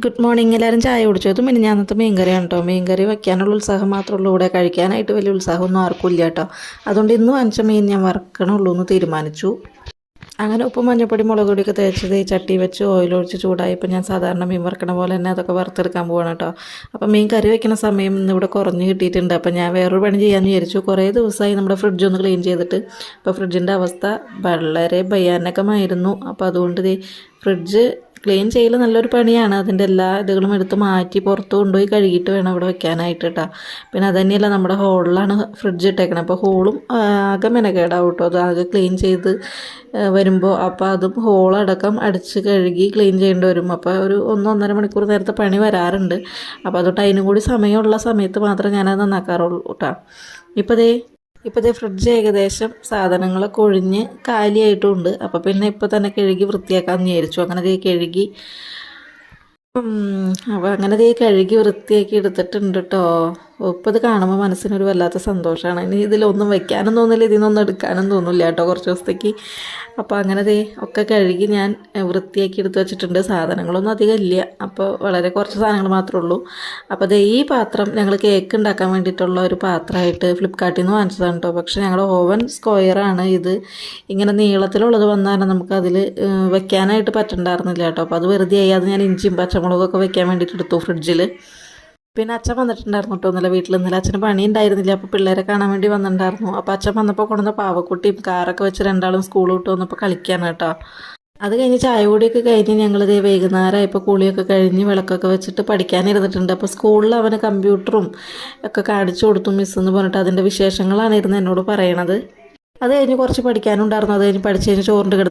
Good morning. എല്ലാവരും ചായ കുടിച്ചതും പിന്നെ ഞാനത്തെ മീൻകറിയാണ് കേട്ടോ. മീൻകറി വയ്ക്കാനുള്ള ഉത്സാഹം മാത്രമേ ഉള്ളൂ. ഇവിടെ കഴിക്കാനായിട്ട് വലിയ ഉത്സാഹമൊന്നും ആർക്കും ഇല്ല കേട്ടോ. അതുകൊണ്ട് ഇന്ന് വാങ്ങിച്ച മീൻ ഞാൻ വറക്കണുള്ളൂ എന്ന് തീരുമാനിച്ചു. അങ്ങനെ ഉപ്പും മഞ്ഞപ്പൊടി മുളക് പൊടിയൊക്കെ തേച്ചത് ചട്ടി വെച്ച് ഓയിലൊഴിച്ച് ചൂടായപ്പോൾ ഞാൻ സാധാരണ മീൻ വറക്കണ പോലെ തന്നെ അതൊക്കെ വറുത്തെടുക്കാൻ പോവാണ് കേട്ടോ. അപ്പോൾ മീൻ കറി വയ്ക്കുന്ന സമയം ഇന്നിവിടെ കുറഞ്ഞ് കിട്ടിയിട്ടുണ്ട്. അപ്പോൾ ഞാൻ വേറൊരു പണി ചെയ്യാമെന്ന് വിചാരിച്ചു. കുറേ ദിവസമായി നമ്മുടെ ഫ്രിഡ്ജ് ഒന്ന് ക്ലീൻ ചെയ്തിട്ട്. അപ്പോൾ ഫ്രിഡ്ജിൻ്റെ അവസ്ഥ വളരെ ഭയാനകമായിരുന്നു. അപ്പോൾ അതുകൊണ്ട് ഫ്രിഡ്ജ് ക്ലീൻ ചെയ്യൽ നല്ലൊരു പണിയാണ്. അതിൻ്റെ എല്ലാ ഇതുകളും എടുത്ത് മാറ്റി പുറത്ത് കൊണ്ടുപോയി കഴുകിയിട്ട് വേണം ഇവിടെ വെക്കാനായിട്ട് കേട്ടോ. പിന്നെ അത് തന്നെയല്ല, നമ്മുടെ ഹോളിലാണ് ഫ്രിഡ്ജ് ഇട്ടേക്കണം. അപ്പോൾ ഹോളും ആകെ മെനക്കേടാവും കേട്ടോ. അത് ആകെ ക്ലീൻ ചെയ്ത് വരുമ്പോൾ അപ്പോൾ അതും ഹോളടക്കം അടിച്ച് കഴുകി ക്ലീൻ ചെയ്യേണ്ടി വരും. അപ്പോൾ ഒരു 1-1.5 മണിക്കൂർ നേരത്തെ പണി വരാറുണ്ട്. അപ്പോൾ അതുകൊണ്ട് അതിനും കൂടി സമയമുള്ള സമയത്ത് മാത്രമേ ഞാനത് നന്നാക്കാറുള്ളൂ കേട്ടോ. ഇപ്പോൾ ഫ്രിഡ്ജ് ഏകദേശം സാധനങ്ങളൊക്കെ ഒഴിഞ്ഞ് കാലിയായിട്ടുമുണ്ട്. അപ്പോൾ പിന്നെ ഇപ്പോൾ തന്നെ കഴുകി വൃത്തിയാക്കാമെന്ന് വിചാരിച്ചു. അങ്ങനെ കഴുകി അപ്പോൾ അങ്ങനെ കഴുകി വൃത്തിയാക്കി എടുത്തിട്ടുണ്ട് കേട്ടോ. ഇപ്പോൾ ഇത് കാണുമ്പോൾ മനസ്സിനൊരു വല്ലാത്ത സന്തോഷമാണ്. ഇനി ഇതിലൊന്നും വെക്കാനും തോന്നില്ല, ഇതിനൊന്നും എടുക്കാനും തോന്നില്ല കേട്ടോ കുറച്ച് ദിവസത്തേക്ക്. അപ്പോൾ അങ്ങനെ ഒക്കെ കഴുകി ഞാൻ വൃത്തിയാക്കി എടുത്ത് വെച്ചിട്ടുണ്ട്. സാധനങ്ങളൊന്നും അധികം ഇല്ല, അപ്പോൾ വളരെ കുറച്ച് സാധനങ്ങൾ മാത്രമേ ഉള്ളൂ. അപ്പോൾ ഈ പാത്രം ഞങ്ങൾ കേക്ക് ഉണ്ടാക്കാൻ വേണ്ടിയിട്ടുള്ള ഒരു പാത്രമായിട്ട് ഫ്ലിപ്കാർട്ടിൽ നിന്ന് വാങ്ങിച്ചതാണ് കേട്ടോ. പക്ഷേ ഞങ്ങളുടെ ഓവൻ സ്ക്വയറാണ്. ഇത് ഇങ്ങനെ നീളത്തിലുള്ളത് വന്നാൽ നമുക്കതിൽ വെക്കാനായിട്ട് പറ്റണ്ടായിരുന്നില്ല കേട്ടോ. അപ്പോൾ അത് വെറുതെ ആയി. അത് ഞാൻ ഇഞ്ചിയും പച്ചമുളകൊക്കെ വെക്കാൻ വേണ്ടിയിട്ട് എടുത്തു ഫ്രിഡ്ജിൽ. പിന്നെ അച്ഛൻ വന്നിട്ടുണ്ടായിരുന്നു കേട്ടോ. ഇന്നലെ വീട്ടിൽ അച്ഛന് പണി ഉണ്ടായിരുന്നില്ല. അപ്പോൾ പിള്ളേരെ കാണാൻ വേണ്ടി വന്നിട്ടുണ്ടായിരുന്നു. അപ്പോൾ അച്ഛൻ വന്നപ്പോൾ കൊണ്ടുവന്ന പാവക്കുട്ടിയും കാറൊക്കെ വെച്ച് രണ്ടാളും സ്കൂൾ വിട്ട് വന്നപ്പോൾ കളിക്കാണ് കേട്ടോ. അത് കഴിഞ്ഞ് ചായ കൂടിയൊക്കെ കഴിഞ്ഞ് ഞങ്ങളിത് വൈകുന്നേരം ഇപ്പോൾ കുളിയൊക്കെ കഴിഞ്ഞ് വിളക്കൊക്കെ വെച്ചിട്ട് പഠിക്കാനിരുന്നിട്ടുണ്ട്. അപ്പോൾ സ്കൂളിൽ അവന് കമ്പ്യൂട്ടറും ഒക്കെ കാണിച്ചു കൊടുത്തു മിസ്സെന്ന് പറഞ്ഞിട്ട് അതിൻ്റെ വിശേഷങ്ങളാണ് ഇരുന്ന് എന്നോട് പറയണത്. അത് കഴിഞ്ഞ് കുറച്ച് പഠിക്കാനുണ്ടായിരുന്നു. അത് കഴിഞ്ഞ് പഠിച്ച് കഴിഞ്ഞ് ചോറിൻ്റെ